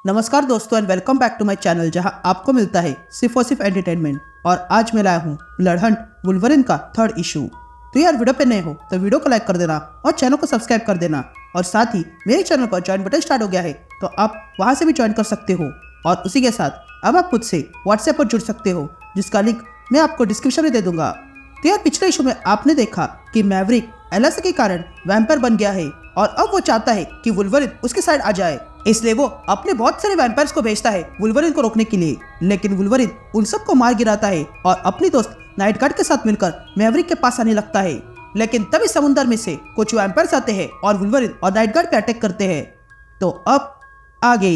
नमस्कार दोस्तों and welcome back to my channel जहां आपको मिलता है सिर्फ और सिर्फ एंटरटेनमेंट। और आज मैं लाया हूं ब्लड हंट वुल्वरिन का थर्ड इशू। तो यार वीडियो पे नए हो तो वीडियो को लाइक कर देना और चैनल को सब्सक्राइब कर देना। और साथ ही मेरे चैनल पर ज्वाइन बटन स्टार्ट हो गया है तो आप वहां से भी ज्वाइन कर सकते हो। और उसी के साथ अब आप मुझसे व्हाट्सएप पर जुड़ सकते हो जिसका लिंक मैं आपको डिस्क्रिप्शन में दे दूंगा। तो यार पिछले इशू में आपने देखा कि मैवरिक एलिसा के कारण वैम्पायर बन गया है और अब वो चाहता है कि वुल्वरिन उसके साइड आ जाए, इसलिए वो अपने बहुत सारे वैम्पायर्स को भेजता है वुल्वरिन को रोकने के लिए। लेकिन वुल्वरिन उन सबको मार गिराता है और अपनी दोस्त नाइट गार्ड के साथ मिलकर मैवरिक के पास आने लगता है। लेकिन तभी समुद्र में से कुछ वैम्पायर्स आते हैं और वुल्वरिन और नाइट गार्ड पे अटैक करते हैं। तो अब आगे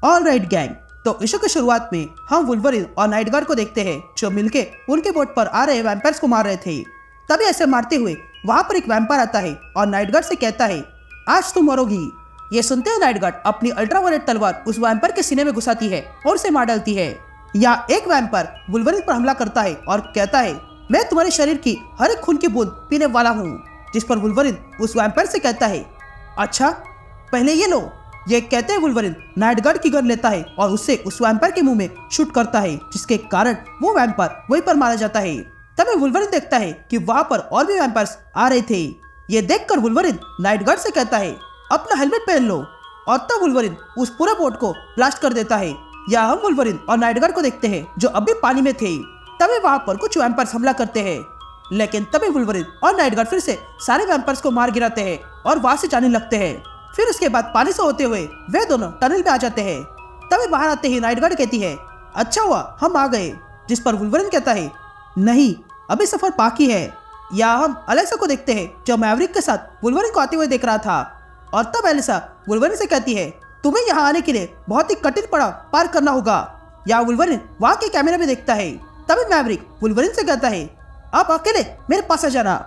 ऑलराइट गैंग, तो इशू की शुरुआत में हम वुल्वरिन और नाइट गार्ड को देखते हैं जो मिलके उनके बोट पर आ रहे वैम्पायर्स को मार रहे थे। तभी ऐसे मारते हुए वहां पर एक वैम्पायर आता है और नाइट गार्ड से कहता है आज तुम मरोगी। ये सुनते ही नाइट गार्ड अपनी अल्ट्रावायलेट तलवार उस वैम्पायर के सीने में घुसाती है और उसे मार डालती है। या एक वैम्पायर वुल्वरिन पर हमला करता है और कहता है मैं तुम्हारे शरीर की हर एक खून की बूंद पीने वाला हूँ। जिस पर वुल्वरिन उस वैम्पायर से कहता है अच्छा पहले ये लो। ये कहते हैं वुल्वरिन नाइट गार्ड की गन लेता है और उससे उस वैम्पायर के मुंह में शूट करता है जिसके कारण वो वैम्पायर वहीं पर मारा जाता है। तभी वुल्वरिन देखता है कि वहां पर और भी वैम्पायर्स आ रहे थे। ये देखकर वुल्वरिन नाइट गार्ड से कहता है अपना हेलमेट पहन लो। और तब वुल्वरिन उस पूरे बोट को ब्लास्ट कर देता है। या हम वुल्वरिन और नाइट गार्ड को देखते हैं जो अभी पानी में थे। तभी वहां पर कुछ वैम्पायर्स हमला करते हैं। लेकिन तभी वुल्वरिन और नाइट गार्ड फिर से सारे वैम्पायर्स को मार गिराते हैं और वहां से जाने लगते हैं। फिर उसके बाद पानी से होते हुए वे दोनों टनल में आ जाते हैं। तभी बाहर आते ही नाइट गार्ड कहती है अच्छा हुआ हम आ गए। जिस पर वुल्वरिन कहता है नहीं अभी सफर बाकी है। या हम एलिसा को देखते हैं जो मैवरिक के साथ वुल्वरिन को आते हुए देख रहा था। और तब एलिसा वुल्वरिन से कहती है तुम्हें यहाँ आने के लिए बहुत ही कठिन पड़ाव पार करना होगा। या वुल्वरिन वहाँ के कैमरे में देखता है। तभी मैवरिक वुल्वरिन से कहता है आप अकेले मेरे पास आ जाना।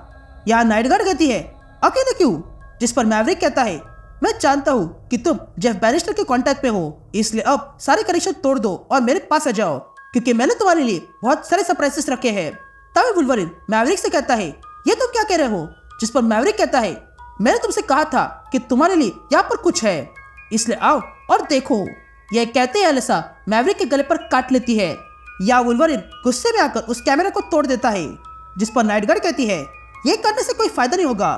या नाइट गार्ड कहती है अकेले क्यों। जिस पर मैवरिक कहता है मैं जानता हूँ कि तुम जेफ बैनिस्टर के कांटेक्ट में हो, इसलिए अब सारे कनेक्शन तोड़ दो और मेरे पास आ जाओ क्योंकि मैंने तुम्हारे लिए बहुत सारे सरप्राइजेस रखे हैं। तभी वुल्वरिन मैवरिक से कहता है ये तुम क्या कह रहे हो। जिस पर मैवरिक कहता है मैंने तुमसे कहा था कि तुम्हारे लिए यहाँ पर कुछ है, इसलिए आओ और देखो। यह कहते हैं एलिसा मैवरिक के गले पर काट लेती है। या वुल्वरिन गुस्से में आकर उस कैमरे को तोड़ देता है। जिस पर नाइट गार्ड कहती है ये करने से कोई फायदा नहीं होगा,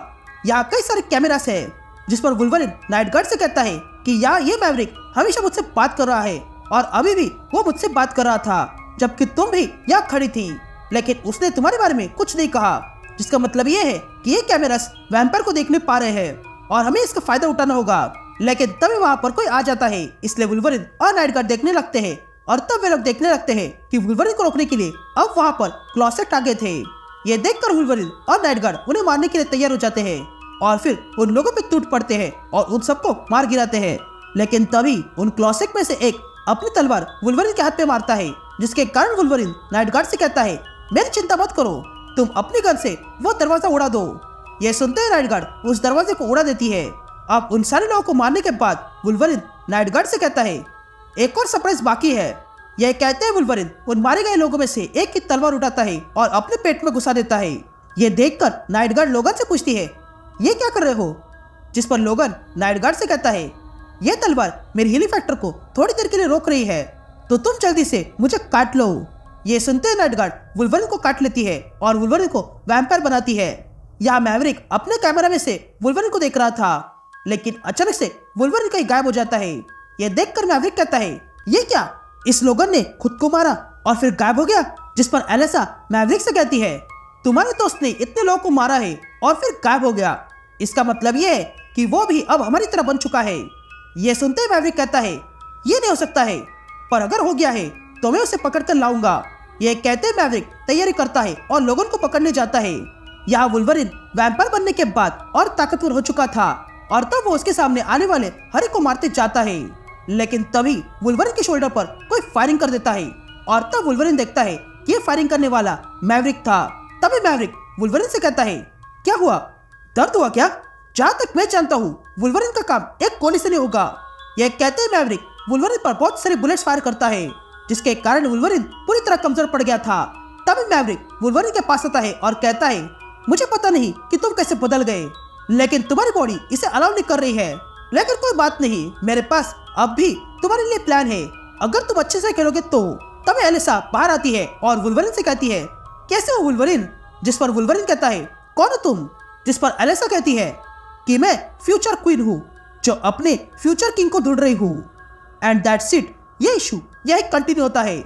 यहाँ कई सारे कैमरास है। जिस पर वुल्वरिन नाइट गार्ड से कहता है कि यार ये मैवरिक हमेशा मुझसे बात कर रहा है और अभी भी वो मुझसे बात कर रहा था जबकि तुम भी यहाँ खड़ी थी, लेकिन उसने तुम्हारे बारे में कुछ नहीं कहा। जिसका मतलब ये है कि ये कैमरास वैम्पायर को देखने पा रहे हैं और हमें इसका फायदा उठाना होगा। लेकिन तभी वहाँ पर कोई आ जाता है, इसलिए वुल्वरिन और नाइट गार्ड देखने लगते हैं। और तब वे लोग देखने लगते हैं कि वुल्वरिन को रोकने के लिए अब वहाँ पर क्लॉसेट आ गए थे। ये देखकर वुल्वरिन और नाइट गार्ड उन्हें मारने के लिए तैयार हो जाते हैं और फिर उन लोगों पे टूट पड़ते हैं और उन सबको मार गिराते हैं। लेकिन तभी उन क्लॉसेट में से एक अपनी तलवार वुल्वरिन के हाथ पे मारता है जिसके कारण वुल्वरिन नाइट गार्ड से कहता है मेरी चिंता मत करो, तुम अपनी गन से वो दरवाजा उड़ा दो। ये सुनते ही नाइट गार्ड उस दरवाजे को उड़ा देती है। अब उन सारे लोगों को मारने के बाद वुल्वरिन नाइट गार्ड से कहता है एक और सरप्राइज बाकी है। यह कहते हैं वुल्वरिन उन मारे गए लोगों में से एक की तलवार उठाता है और अपने पेट में घुसा देता है। ये देखकर नाइट गार्ड लोगन से पूछती है ये क्या कर रहे हो। जिस पर लोगन नाइट गार्ड से कहता है ये तलवार मेरी हीलिंग फैक्टर को थोड़ी देर के लिए रोक रही है तो तुम जल्दी से मुझे काट लो। ये सुनते ही नाइट गार्ड वुल्वरिन को काट लेती है और वुल्वरिन को वैम्पायर बनाती है। यहाँ मैवरिक अपने कैमरा में से वुल्वरिन को देख रहा था, लेकिन अचानक से वुल्वरिन कहीं गायब हो जाता है। ये देखकर मैवरिक कहता है ये क्या, इस लोगन ने खुद को मारा और फिर गायब हो गया। जिस पर एलिसा मैवरिक से कहती है तुम्हारे दोस्त ने इतने लोगों को मारा है और फिर गायब हो गया, इसका मतलब ये है कि वो भी अब हमारी तरह बन चुका है। ये सुनते ही मैवरिक कहता है ये नहीं हो सकता है, पर अगर हो गया है तो मैं उसे पकड़ कर लाऊंगा। ये कहते ही मैवरिक तैयारी करता है और लोगों को पकड़ने जाता है। यहाँ वुल्वरिन वैम्पायर बनने के बाद और ताकतवर हो चुका था और तब वो उसके सामने आने वाले हर एक को मारते जाता है। लेकिन तभी वुल्वरिन के शोल्डर पर कोई फायरिंग कर देता है और तब वुल्वरिन देखता है ये फायरिंग करने वाला मैवरिक था। तभी मैवरिक वुल्वरिन से कहता है क्या हुआ, दर्द हुआ क्या। जहाँ तक मैं जानता हूँ वुल्वरिन का काम एक गोली से नहीं होगा। यह कहते ही मैवरिक वुल्वरिन पर बहुत सारे बुलेट्स फायर करता है, जिसके कारण वुल्वरिन पूरी तरह कमजोर पड़ गया था। तभी मैवरिक वुल्वरिन के पास आता है और कहता है, मुझे पता नहीं कि तुम कैसे बदल गए, लेकिन तुम्हारी बॉडी इसे अलाउ नहीं कर रही है। लेकिन कोई बात नहीं, मेरे पास अब भी तुम्हारे लिए प्लान है। अगर तुम अच्छे से खेलोगे तो। तभी एलिसा बाहर आती है और वुल्वरिन से कहती है, कैसे हो वुल्वरिन? जिस पर वुल्वरिन कहता है, कौन हो तुम? जिस पर एलिसा कहती है कि मैं फ्यूचर क्वीन हूँ जो अपने फ्यूचर किंग को ढूंढ रही हूँ। And that's it. ये इशू यही कंटिन्यू होता है।